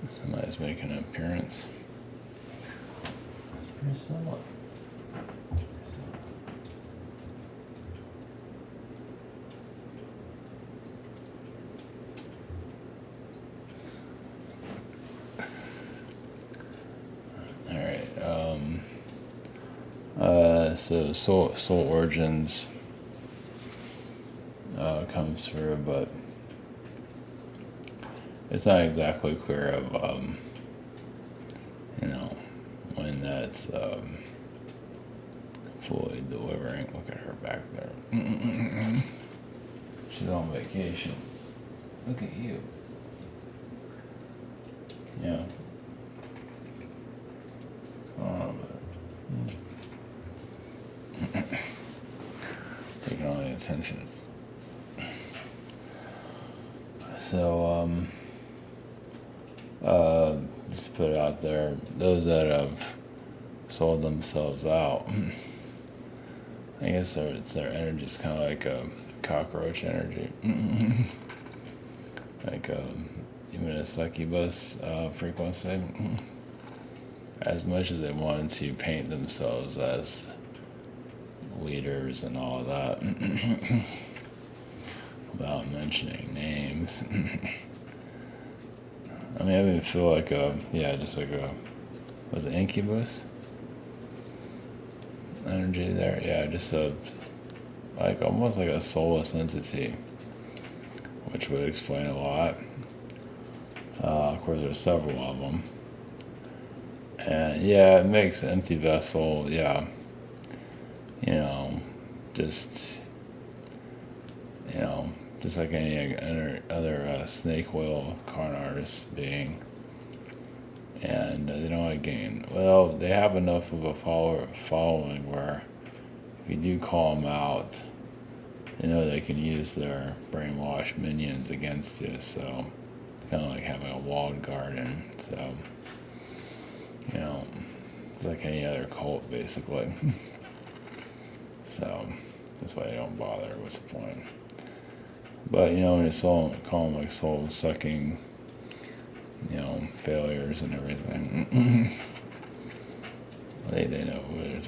Somebody's making an appearance. It's pretty somewhat. So Soul Origins comes through, but it's not exactly clear of when that's fully delivering. Look at her back there. She's on vacation. Look at you. Yeah. What's going on with it? Taking all the attention. So, just put it out there. Those that have sold themselves out, I guess their energy is kind of like a cockroach energy, like even a succubus frequency. As much as they wanted to paint themselves as leaders and all of that, without mentioning names. I mean, I even feel like just like was it incubus energy there? Yeah, just like almost like a soulless entity, which would explain a lot. Of course, there's several of them, and yeah, it makes an empty vessel. Yeah, just just like any other snake oil con artist being. And they don't want to gain. Well, they have enough of a following where if you do call them out, they know they can use their brainwashed minions against you. So, kind of like having a walled garden. So, it's like any other cult, basically. So, that's why they don't bother. What's the point? But, when you call them like soul-sucking, failures and everything. They know who they're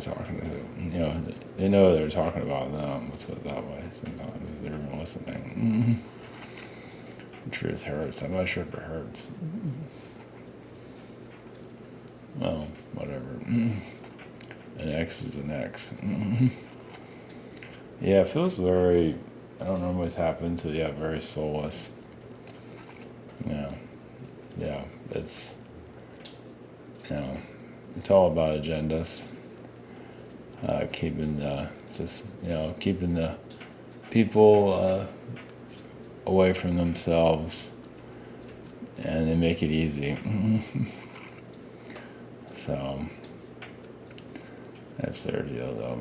talking to. They know they're talking about them. Let's put it that way. Sometimes they're even listening. The truth hurts. I'm not sure if it hurts. Well, whatever. An X is an X. Yeah, it feels very. I don't know what's happened to. Yeah, very soulless. Yeah, it's it's all about agendas. Keeping the people away from themselves, and they make it easy. So that's their deal, though.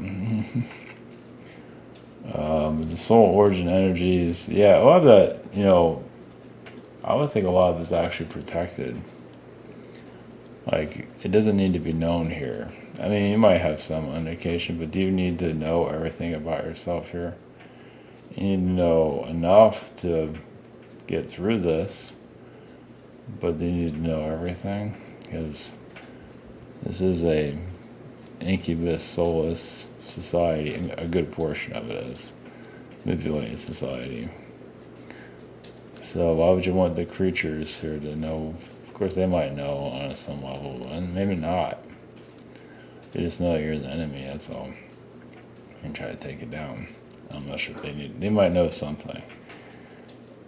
But the soul origin energies, yeah, a lot of that, I would think a lot of it's actually protected. Like, it doesn't need to be known here. I mean, you might have some indication, but do you need to know everything about yourself here? You need to know enough to get through this, but do you need to know everything? Because this is a incubus, soulless society, and a good portion of it is manipulated society. So why would you want the creatures here to know? Of course, they might know on some level, and maybe not. They just know you're the enemy, that's all. And try to take it down. I'm not sure if they might know something.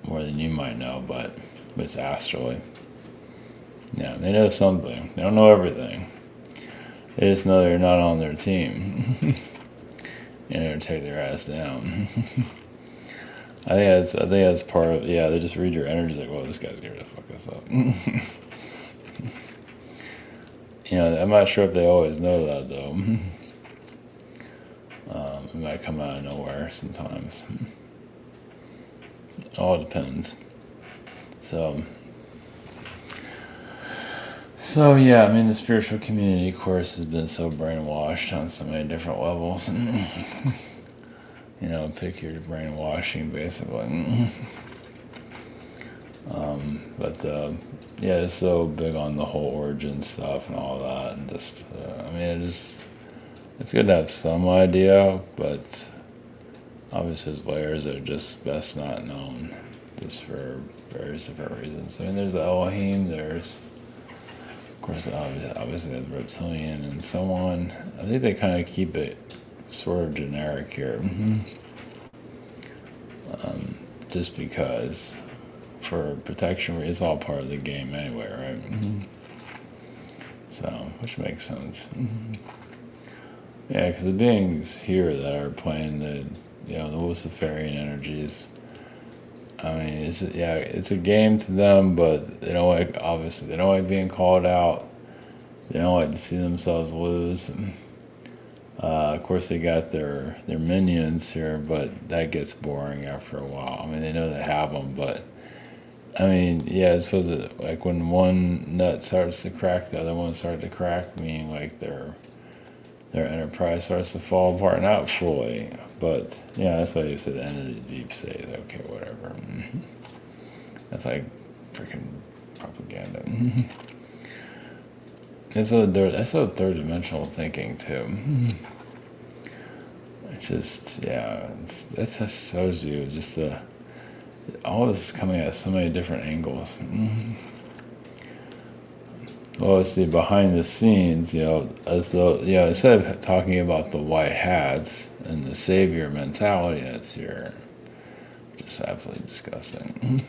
More than you might know, but it's astrally. Yeah, they know something. They don't know everything. They just know they're not on their team. And they'll take their ass down. I think that's part of, they just read your energy like, well, this guy's here to fuck us up. I'm not sure if they always know that, though. It might come out of nowhere sometimes. It all depends. So yeah, I mean, the spiritual community, of course, has been so brainwashed on so many different levels. Pick your brainwashing, basically. But yeah, it's so big on the whole origin stuff and all that, and just I mean, it's good to have some idea, but obviously there's layers that are just best not known, just for various different reasons. I mean, there's the Elohim, there's of course obviously the reptilian and so on. I think they kind of keep it sort of generic here, just because for protection, it's all part of the game anyway, right? So, which makes sense. Yeah, because the beings here that are playing the Luciferian energies, I mean, it's a game to them, but they don't like, obviously, they don't like being called out. They don't like to see themselves lose. Of course, they got their minions here, but that gets boring after a while. I mean, they know they have them, but I mean, yeah, I suppose like when one nut starts to crack, the other one starts to crack, meaning like their enterprise starts to fall apart, not fully, but yeah, that's why you said the end of the deep state. Okay, whatever. That's like freaking propaganda. That's a third dimensional thinking too. It's just that just shows you just all this is coming at so many different angles. Well, let's see, behind the scenes, as though, instead of talking about the white hats and the savior mentality that's here, just absolutely disgusting.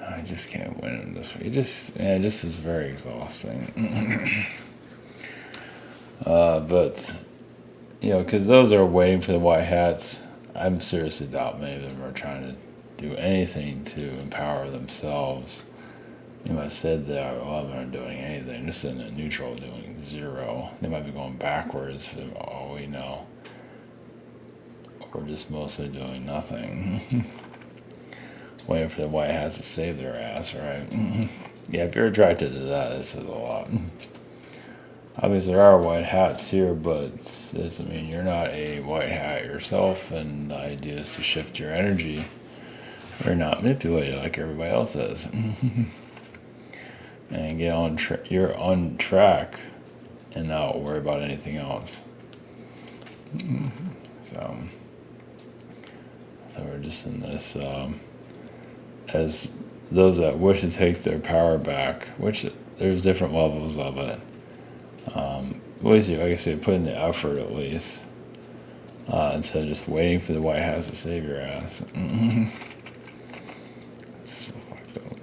I just can't win in this way. It just is very exhausting. But, because those are waiting for the white hats, I'm seriously doubt many of them are trying to do anything to empower themselves. You might have said that, well, they're not doing anything, just in a neutral, doing zero. They might be going backwards for all we know. Or just mostly doing nothing. Waiting for the white hats to save their ass, right? Yeah, if you're attracted to that, this is a lot. Obviously, there are white hats here, but it doesn't mean you're not a white hat yourself, and the idea is to shift your energy. Or not manipulate it like everybody else does. And get on you're on track and not worry about anything else. So we're just in this as those that wish to take their power back, which there's different levels of it. At least like I say, put in the effort at least, instead of just waiting for the White House to save your ass. So fucked up.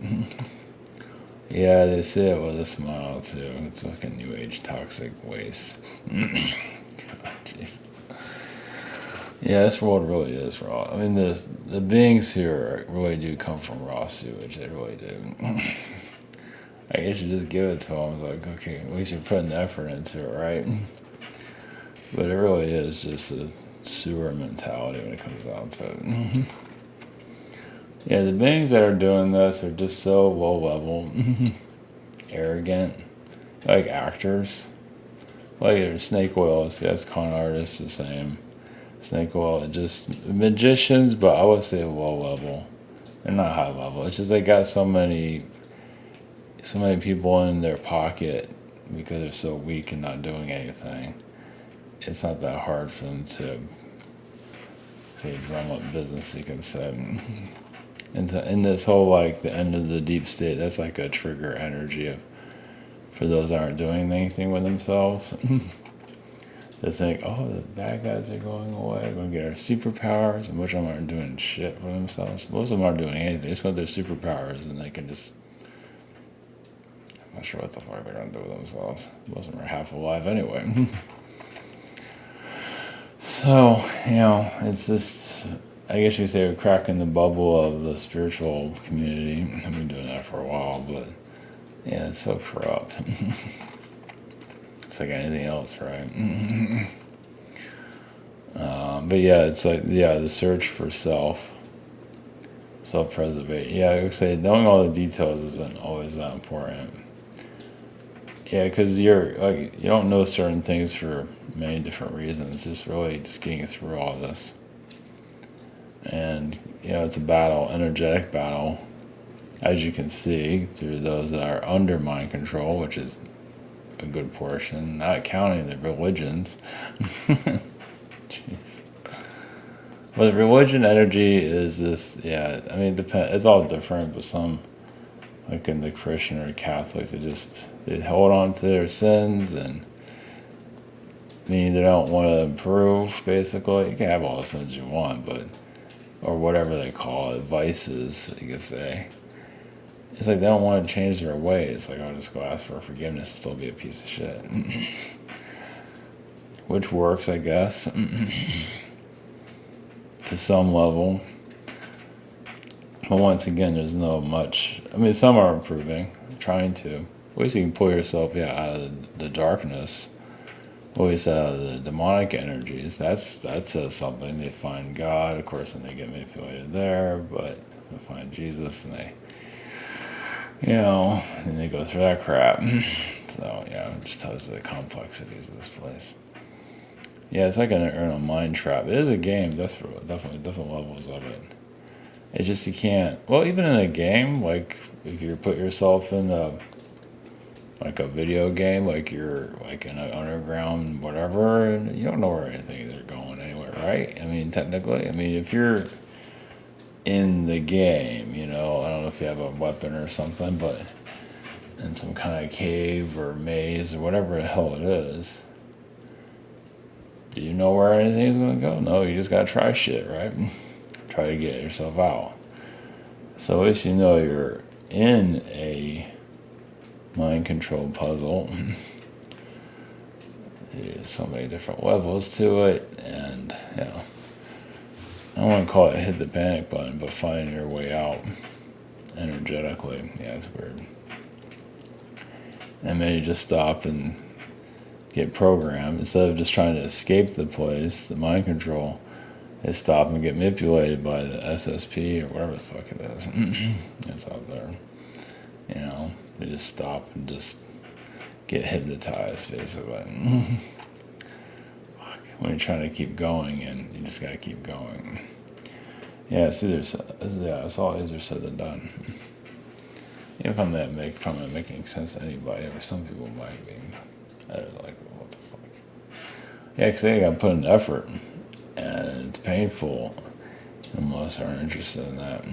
Yeah, they say it with a smile too. It's fucking new age toxic waste. God, jeez. Yeah, this world really is raw. I mean, the beings here really do come from raw sewage. They really do. I guess you just give it to them. It's like, okay, at least you're putting the effort into it, right? But it really is just a sewer mentality when it comes down to it. Yeah, the beings that are doing this are just so low level, arrogant, like actors. Like Snake Oil, yes, con artists, the same. Snake Oil, just magicians, but I would say low level. They're not high level. It's just they got so many people in their pocket because they're so weak and not doing anything. It's not that hard for them to say drum up business, you can say. And so in this whole like the end of the deep state, that's like a trigger energy for those that aren't doing anything with themselves. To think, oh, the bad guys are going away, we're going to get our superpowers, and most of them aren't doing shit for themselves. Most of them aren't doing anything. They just want their superpowers, and they can just... I'm not sure what the fuck they're going to do with themselves. Most of them are half alive anyway. So, it's just... I guess you could say we're cracking the bubble of the spiritual community. I've been doing that for a while, but... yeah, it's so corrupt. It's like anything else, right? But yeah, it's like, the search for self-preservation. Yeah, I would say knowing all the details isn't always that important. Yeah, because you don't know certain things for many different reasons. It's just really just getting through all this. And, it's a battle, energetic battle. as you can see, through those that are under mind control, which is a good portion, not counting the religions. Jeez. But the religion energy is this, yeah, I mean, it's all different, but some, like in the Christian or the Catholics, they hold on to their sins and meaning they don't want to improve, basically. You can have all the sins you want, but, or whatever they call it, vices, you could say. It's like they don't want to change their ways. Like, I'll just go ask for forgiveness and still be a piece of shit. Which works, I guess, to some level. But once again, there's no much. I mean, some are improving, trying to. At least you can pull yourself out of the darkness. At least out of the demonic energies. That says something. They find God, of course, and they get manipulated there. But they find Jesus, and they, and they go through that crap. So yeah, it just tells you the complexities of this place. Yeah, it's like an eternal mind trap. It is a game. That's for definitely different levels of it. It's just you can't. Well, even in a game, like if you put yourself in like a video game, like you're like in an underground whatever, and you don't know where anything is going anywhere, right? I mean, technically, I mean, if you're in the game, I don't know if you have a weapon or something, but in some kind of cave or maze or whatever the hell it is, do you know where anything's going to go? No, you just got to try shit, right? Try to get yourself out. So at least you're in a mind control puzzle. There's so many different levels to it, and I don't want to call it hit the panic button, but finding your way out energetically. Yeah, it's weird. And then you just stop and get programmed instead of just trying to escape the place, the mind control. They stop and get manipulated by the SSP or whatever the fuck it is. It's out there. They just stop and just get hypnotized, basically. When you're trying to keep going, and you just gotta keep going. Yeah, it's all easier said than done. Even if I'm not making sense to anybody, or some people might be. They're like, what the fuck? Yeah, because they gotta put in effort, and it's painful, and most aren't interested in that.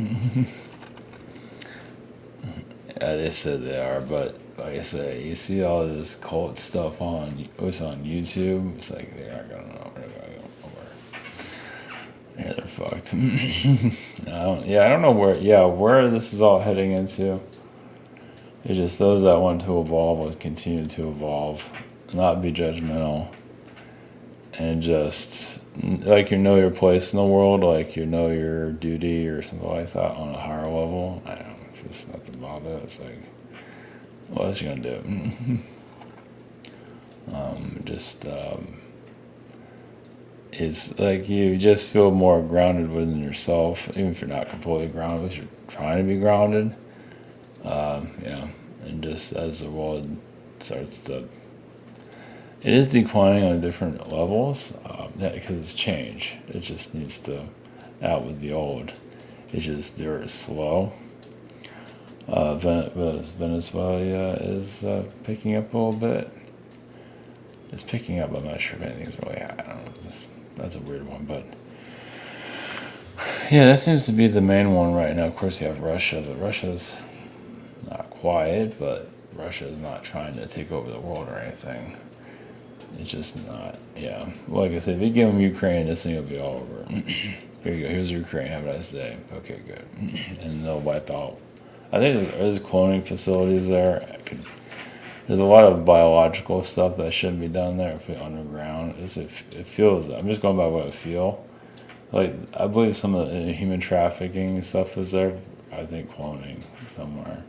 Yeah, they said they are, but like I say, you see all this cult stuff on YouTube. It's like they're not gonna know. They're gonna go nowhere. Yeah, they're fucked. I don't know where this is all heading into. It's just those that want to evolve will continue to evolve, not be judgmental, and just like your place in the world, like your duty or something like that on a higher level. I don't know. That's about it. It's like, what else you gonna do? It's like you just feel more grounded within yourself, even if you're not completely grounded, but you're trying to be grounded. And just as the world starts to, it is declining on different levels, because it's change. It just needs to out with the old. It's just very slow. Venezuela is picking up a little bit. It's picking up. I'm not sure if anything's really. I don't know. That's a weird one, but yeah, that seems to be the main one right now. Of course, you have Russia, but Russia's not quiet. But Russia is not trying to take over the world or anything. It's just not. Yeah, like I said, if you give them Ukraine, this thing will be all over. Here you go. Here's Ukraine. Have a nice day. Okay, good. And they'll wipe out. I think there's cloning facilities there. There's a lot of biological stuff that shouldn't be done there if it's underground. It feels. I'm just going by what I feel. Like, I believe some of the human trafficking stuff is there. I think cloning somewhere.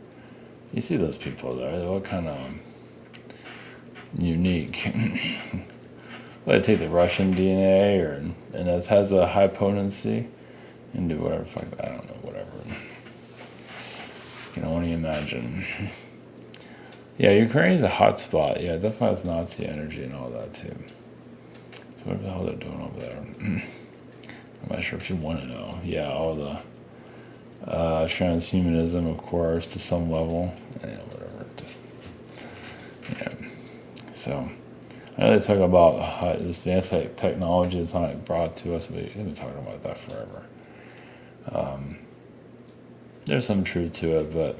You see those people there. They look kind of unique. Well, they take the Russian DNA, and it has a high potency, and do whatever. Fuck, I don't know. Whatever. You can only imagine. Yeah, Ukraine's a hot spot. Yeah, it definitely has Nazi energy and all that too. So what the hell they're doing over there? I'm not sure if you want to know. Yeah, all the Transhumanism, of course, to some level. Whatever. Just yeah. So I know they talk about how this advanced technology is not brought to us. We've been talking about that forever. There's some truth to it, but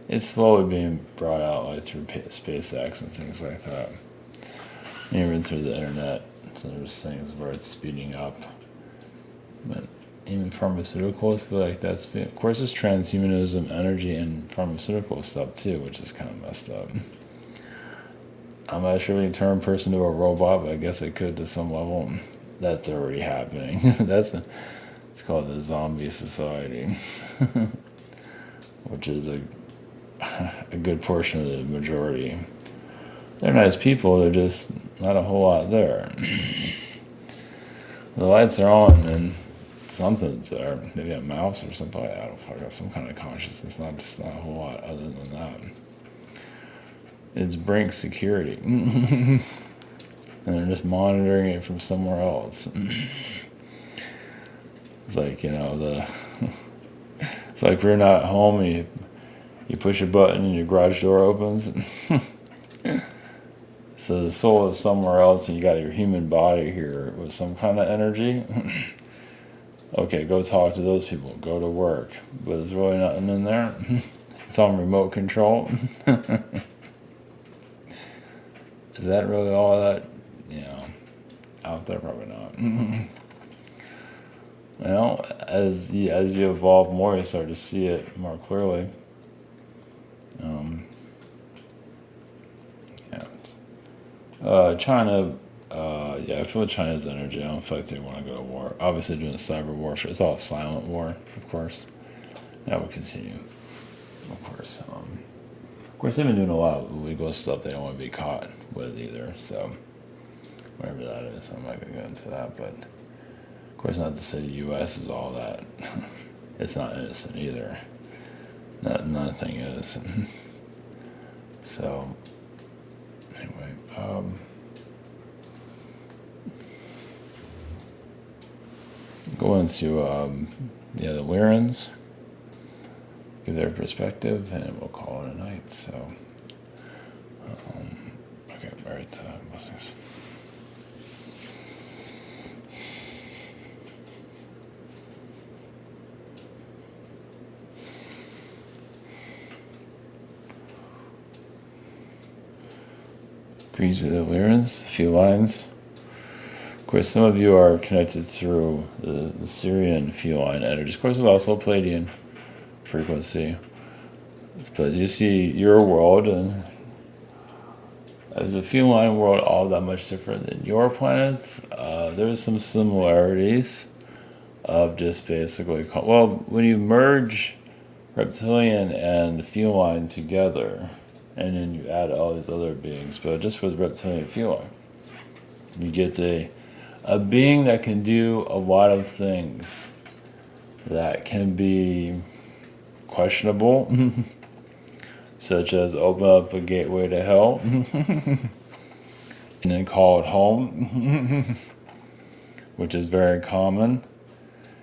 it's slowly being brought out, like through SpaceX and things like that. Even through the internet, so there's things where it's speeding up. But even pharmaceuticals, feel like of course, there's transhumanism, energy, and pharmaceutical stuff too, which is kind of messed up. I'm not sure if you can turn a person to a robot, but I guess it could to some level. That's already happening. It's called the zombie society, which is a good portion of the majority. They're nice people, they're just not a whole lot there. The lights are on and something's there. Maybe a mouse or something like that. I don't fucking some kind of consciousness, not a whole lot other than that. It's Brink security. And they're just monitoring it from somewhere else. It's like, it's like we're not at home and you push a button and your garage door opens. So the soul is somewhere else and you got your human body here with some kind of energy. Okay, go talk to those people. Go to work. But there's really nothing in there. It's on remote control. Is that really all that, out there? Probably not. Well, as you evolve more, you start to see it more clearly. China, I feel China's energy. I don't feel like they want to go to war. Obviously, doing cyber warfare. It's all a silent war, of course. That would continue, of course. Of course, they've been doing a lot of illegal stuff they don't want to be caught with either. So, whatever that is, I'm not going to go into that. But, of course, not to say the U.S. is all that. It's not innocent either. Nothing is. So, anyway. Go into the Lyrans, give their perspective, and we'll call it a night. So, okay, all right, blessings. Agrees with the Lyrans, a few lines. Of course, some of you are connected through the Syrian feline energies. Of course, there's also Palladian frequency. Because you see your world, and as a feline world all that much different than your planets, there's some similarities of just basically, when you merge reptilian and feline together, and then you add all these other beings, but just for the reptilian feline, you get a being that can do a lot of things that can be questionable, such as open up a gateway to hell and then call it home, which is very common.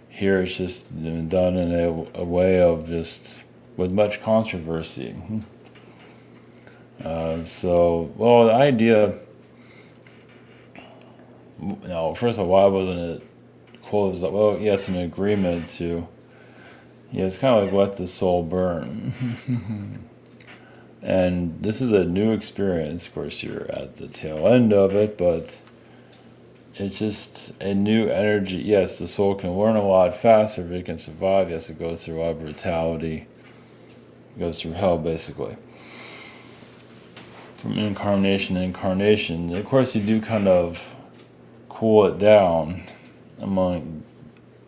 Here it's just done in a way of just with much controversy. The idea, first of all, why wasn't it closed up? Well, yes, an agreement to, it's kind of like let the soul burn. And this is a new experience. Of course, you're at the tail end of it, but it's just a new energy. Yes, the soul can learn a lot faster if it can survive. Yes, it goes through a lot of brutality. It goes through hell, basically. From incarnation to incarnation. Of course, you do kind of cool it down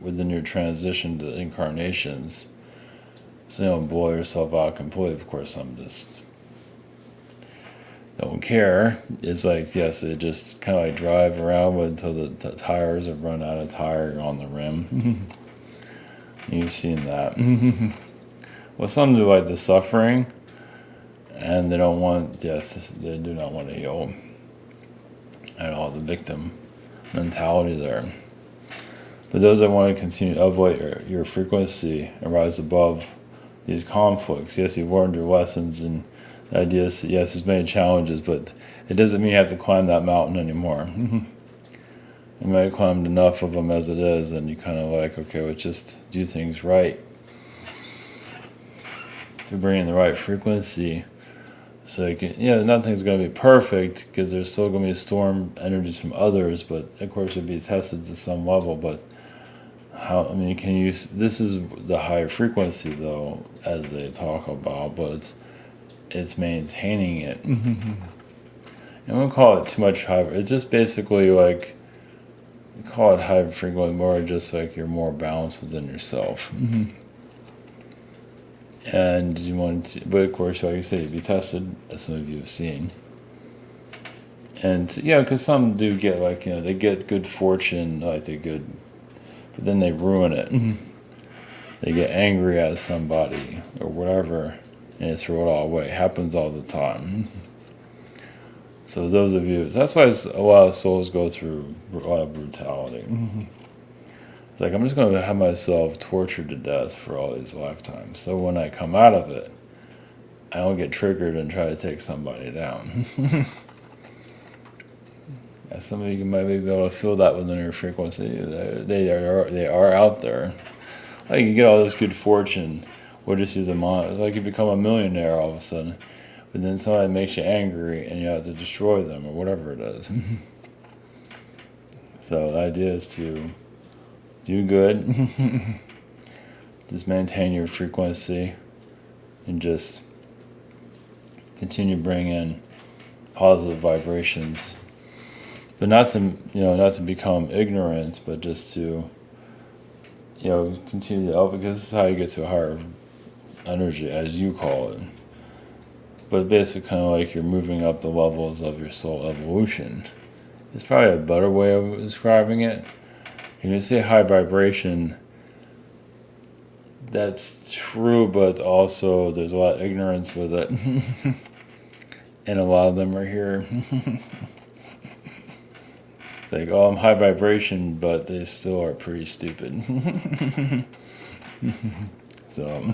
within your transition to incarnations. So you don't blow yourself out completely. Of course, some just don't care. It's like, yes, they just kind of like drive around until the tires have run out of tire on the rim. You've seen that. Well, some do like the suffering, and they don't want, they do not want to heal at all. The victim mentality there. But those that want to continue to elevate your frequency and rise above these conflicts, yes, you've learned your lessons and ideas. Yes, there's many challenges, but it doesn't mean you have to climb that mountain anymore. You might have climbed enough of them as it is, and you kind of like, okay, let's just do things right to bring in the right frequency. So you can, nothing's going to be perfect because there's still going to be storm energies from others, but of course it'll be tested to some level. But can you? This is the higher frequency though, as they talk about, but it's maintaining it. I won't call it too much high. It's just basically like, call it high frequency, more just like you're more balanced within yourself. And you want to, but of course, like I say, be tested, as some of you have seen. And because some do get like, they get good fortune, like they're good, but then they ruin it. They get angry at somebody or whatever, and they throw it all away. It happens all the time. So those of you, that's why a lot of souls go through a lot of brutality. It's like, I'm just going to have myself tortured to death for all these lifetimes. So when I come out of it, I don't get triggered and try to take somebody down. Some of you might be able to feel that within your frequency. They are out there. Like, you get all this good fortune. We'll just use like you become a millionaire all of a sudden. But then somebody makes you angry and you have to destroy them or whatever it is. So the idea is to do good. Just maintain your frequency and just continue to bring in positive vibrations. But not to become ignorant, but just to, continue to elevate, because this is how you get to a higher energy, as you call it. But basically kind of like you're moving up the levels of your soul evolution. It's probably a better way of describing it. When you say high vibration, that's true, but also there's a lot of ignorance with it. And a lot of them are here. It's like, I'm high vibration, but they still are pretty stupid. So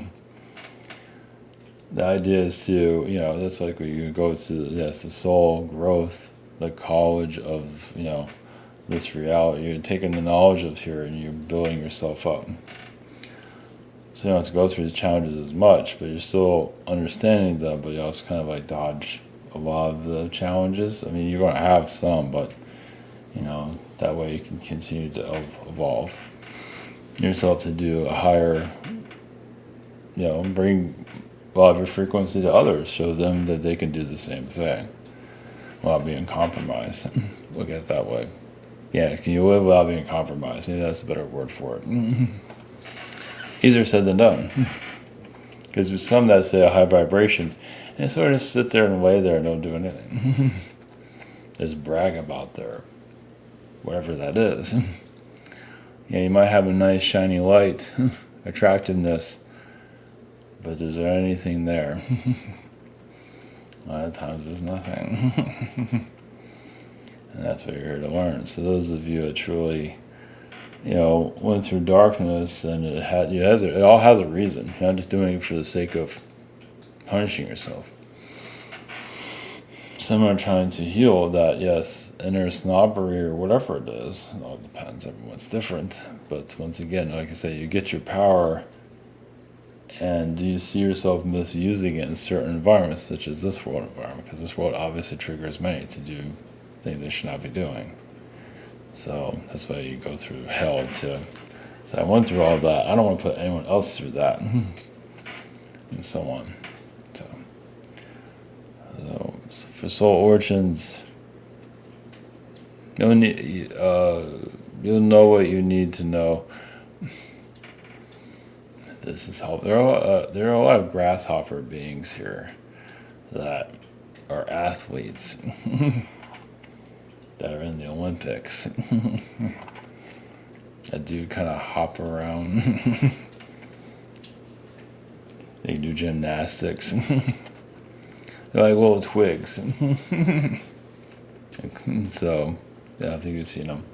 the idea is to, that's like when you go to, the soul growth, the college of, this reality. You're taking the knowledge of here and you're building yourself up. So you don't have to go through the challenges as much, but you're still understanding them, but you also kind of like dodge a lot of the challenges. I mean, you're going to have some, but, that way you can continue to evolve yourself to do a higher, bring a lot of your frequency to others, show them that they can do the same thing without being compromised. Look at it that way. Yeah, can you live without being compromised? Maybe that's a better word for it. Easier said than done. Because there's some that say a high vibration, and sort of sit there and lay there and don't do anything. Just brag about their whatever that is. You might have a nice shiny light, attractiveness, but is there anything there? A lot of times there's nothing. And that's what you're here to learn. So those of you that truly, went through darkness, and it all has a reason. You're not just doing it for the sake of punishing yourself. Some are trying to heal that, inner snobbery or whatever it is. It all depends. Everyone's different. But once again, like I say, you get your power, and do you see yourself misusing it in certain environments, such as this world environment? Because this world obviously triggers many to do things they should not be doing. So that's why you go through hell to. So I went through all that. I don't want to put anyone else through that, and so on. So for soul origins, you'll know what you need to know. This is how there are a lot of grasshopper beings here that are athletes that are in the Olympics. That do kind of hop around. They do gymnastics. They're like little twigs. So, I think you've seen them.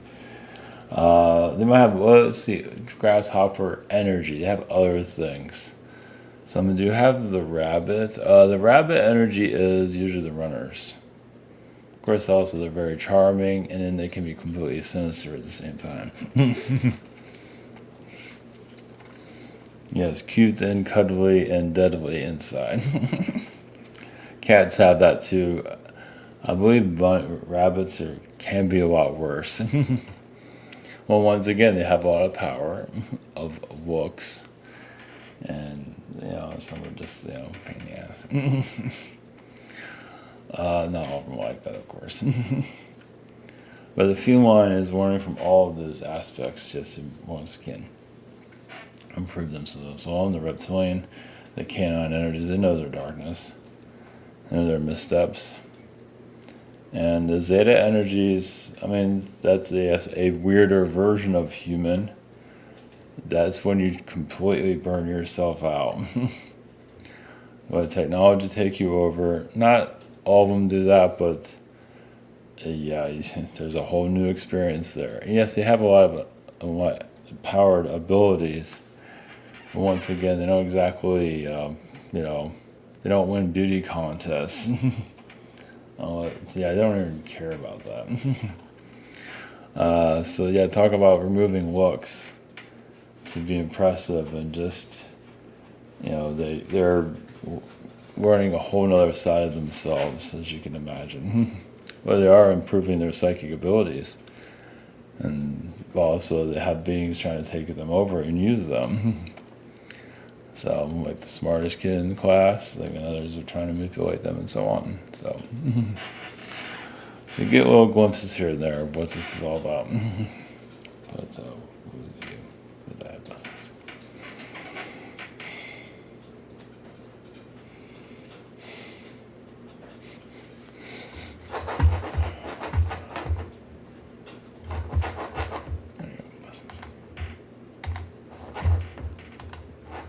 They might have, well, let's see, grasshopper energy. They have other things. Some do have the rabbits. The rabbit energy is usually the runners. Of course, also they're very charming, and then they can be completely sinister at the same time. Yes, cute and cuddly and deadly inside. Cats have that too. I believe rabbits can be a lot worse. Well, once again, they have a lot of power of looks, and some are just pain in the ass. Not all of them like that, of course. But the feline is learning from all of those aspects just to once again improve themselves. So on the reptilian, the canine energies, they know their darkness, they know their missteps. And the zeta energies, I mean, that's a weirder version of human. That's when you completely burn yourself out. Let technology take you over. Not all of them do that, but yeah, there's a whole new experience there. And yes, they have a lot of powered abilities. But once again, they don't exactly, they don't win beauty contests. Yeah, I don't even care about that. So yeah, talk about removing looks to be impressive, and just they're learning a whole nother side of themselves, as you can imagine. Well, they are improving their psychic abilities, and also they have beings trying to take them over and use them. So, like the smartest kid in the class, like, and others are trying to manipulate them, and so on. So, so you get little glimpses here and there of what this is all about. But we'll leave you with that. Blessings.